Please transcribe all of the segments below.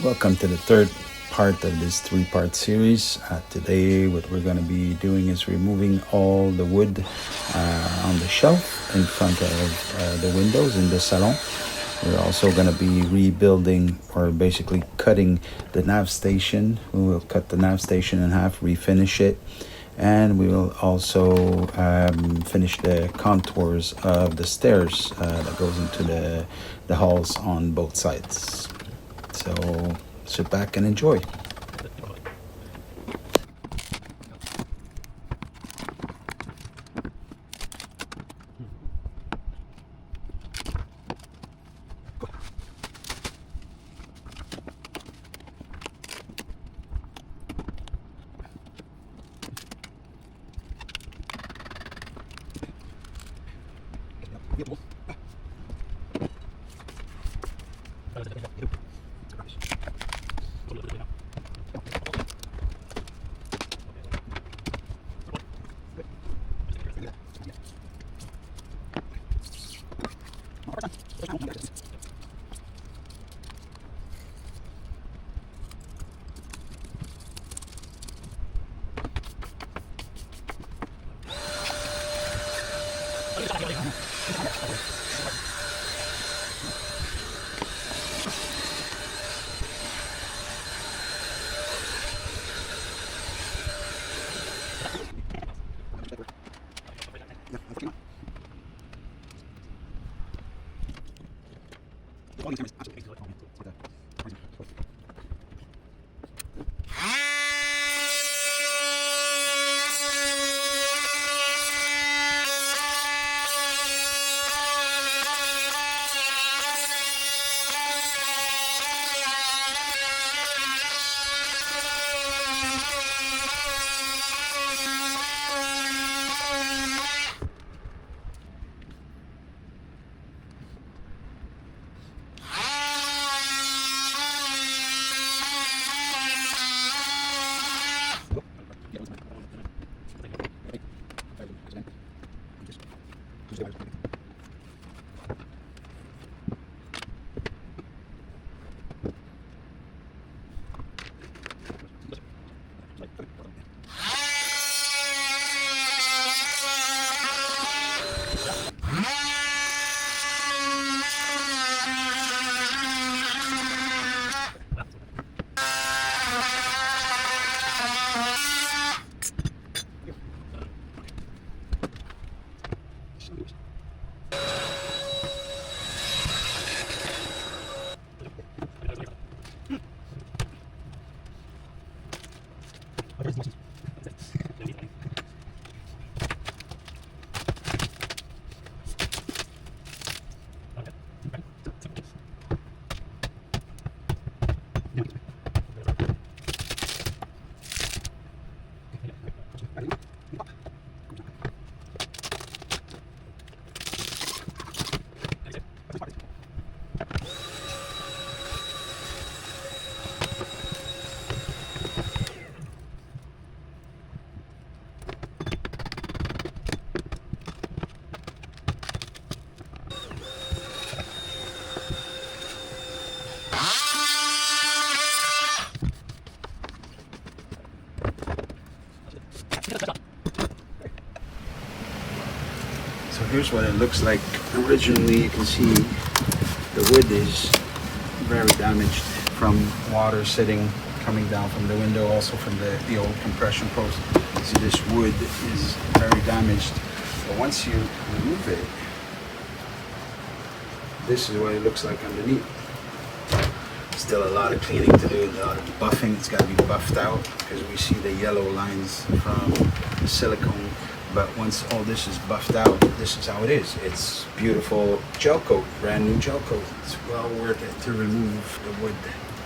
Welcome to the third part of this three-part series. Today what we're going to be doing is removing all the wood on the shelf in front of the windows in the salon. We're also going to be rebuilding or basically cutting the nav station. We will cut the nav station in half, refinish it, and we will also finish the contours of the stairs that goes into the halls on both sides. So sit back and enjoy. So here's what it looks like. Originally, you can see the wood is very damaged from water coming down from the window, also from the old compression post. You see this wood is very damaged. But once you remove it, this is what it looks like underneath. Still a lot of cleaning to do, a lot of buffing. It's got to be buffed out because we see the yellow lines from the silicone. But once all this is buffed out, this is how it is. It's beautiful gel coat, brand new gel coat. It's well worth it to remove the wood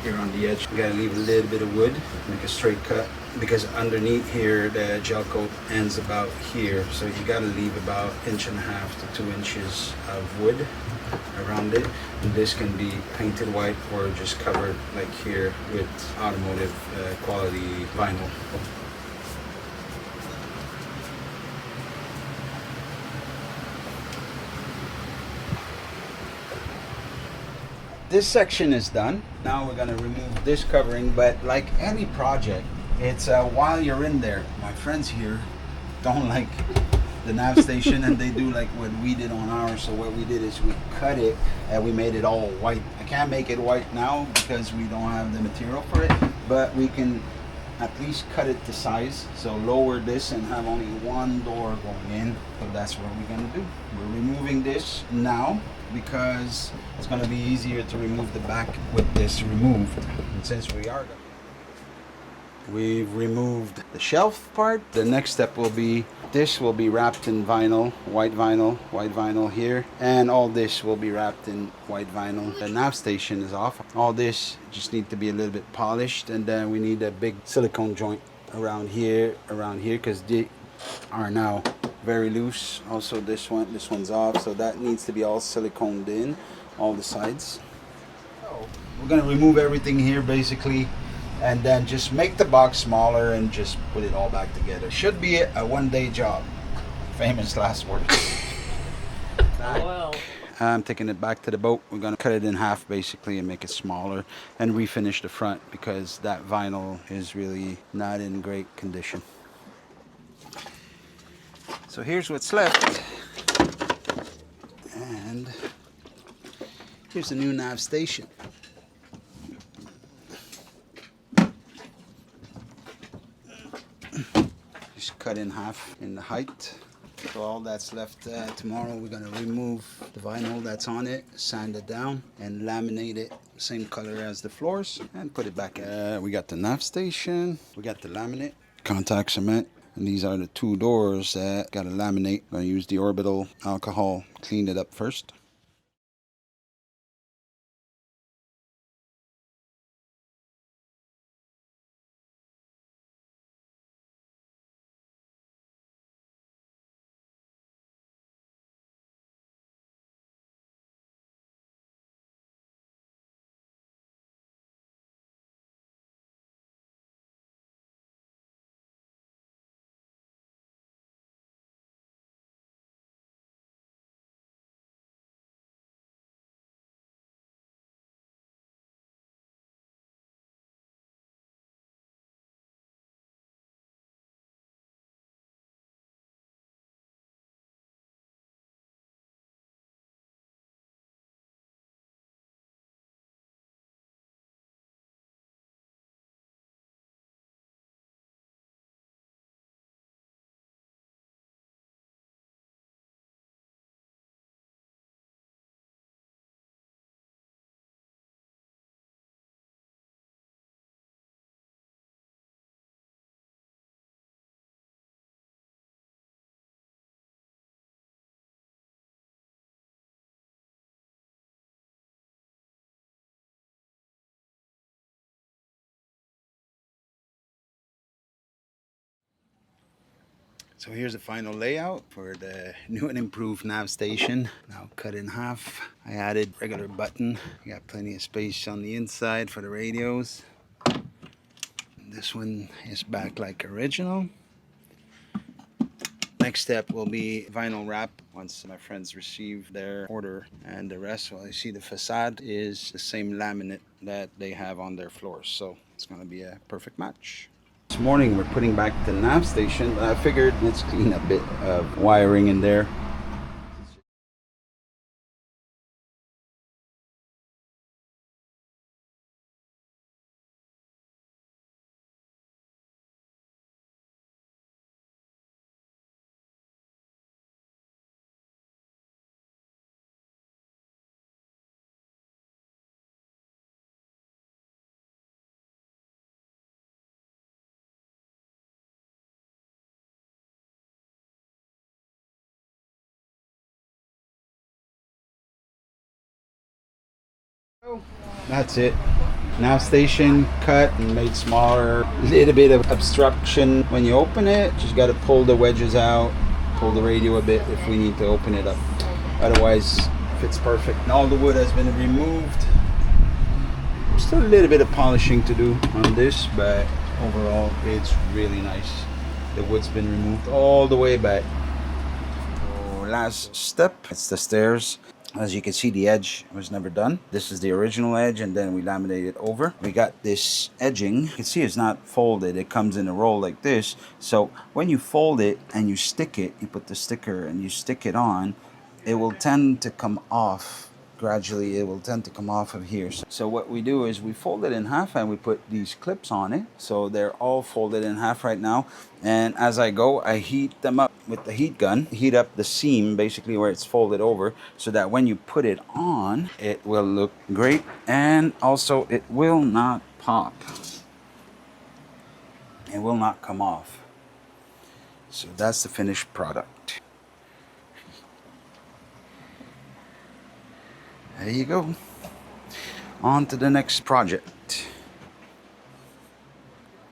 here on the edge. You gotta leave a little bit of wood, make a straight cut, because underneath here the gel coat ends about here. So you gotta leave about 1.5 to 2 inches of wood around it. And this can be painted white or just covered like here with automotive quality vinyl. this section is done. Now we're gonna remove this covering, but like any project, it's while you're in there. My friends here don't like the nav station, and they do like what we did on ours. So what we did is we cut it and we made it all white. I can't make it white now because we don't have the material for it, but we can at least cut it to size. So lower this and have only one door going in. So that's what we're gonna do. We're removing this now because it's gonna be easier to remove the back with this removed. And since we've removed the shelf part, the next step will be this will be wrapped in vinyl, white vinyl here, and all this will be wrapped in white vinyl. The nav station is off. All this just need to be a little bit polished, and then we need a big silicone joint around here, because they are now very loose. Also this one's off, so that needs to be all siliconed in, all the sides. So we're gonna remove everything here basically, and then just make the box smaller and just put it all back together. Should be a one-day job. Famous last words. Well, I'm taking it back to the boat. We're gonna cut it in half basically and make it smaller and refinish the front because that vinyl is really not in great condition. So here's what's left. And here's the new nav station. Just cut in half in the height. So all that's left tomorrow, we're gonna remove the vinyl that's on it, sand it down, and laminate it same color as the floors, and put it back in. We got the nav station, we got the laminate, contact cement, and these are the two doors that gotta laminate. I'm gonna use the orbital alcohol, clean it up first. So here's the final layout for the new and improved nav station. Now cut in half. I added regular button. You got plenty of space on the inside for the radios. This one is back like original. Next step will be vinyl wrap once my friends receive their order, and the rest, well, I see the facade is the same laminate that they have on their floors, so it's going to be a perfect match. This morning we're putting back the nav station, but I figured let's clean a bit of wiring in there. That's it. Nav station cut and made smaller. Little bit of obstruction when you open it. Just got to pull the wedges out, pull the radio a bit if we need to open it up. Otherwise, fits perfect. And all the wood has been removed. Still a little bit of polishing to do on this, but overall it's really nice. The wood's been removed all the way back. So last step, it's the stairs. As you can see, the edge was never done. This is the original edge, and then we laminated it over. We got this edging. You can see it's not folded. It comes in a roll like this. So when you fold it and you stick it, you put the sticker and you stick it on, it will tend to come off. Gradually, it will tend to come off of here. So what we do is we fold it in half and we put these clips on it. So they're all folded in half right now. And as I go, I heat them up with the heat gun. Heat up the seam, basically where it's folded over, so that when you put it on, it will look great. And also, it will not pop. It will not come off. So that's the finished product. There you go. On to the next project.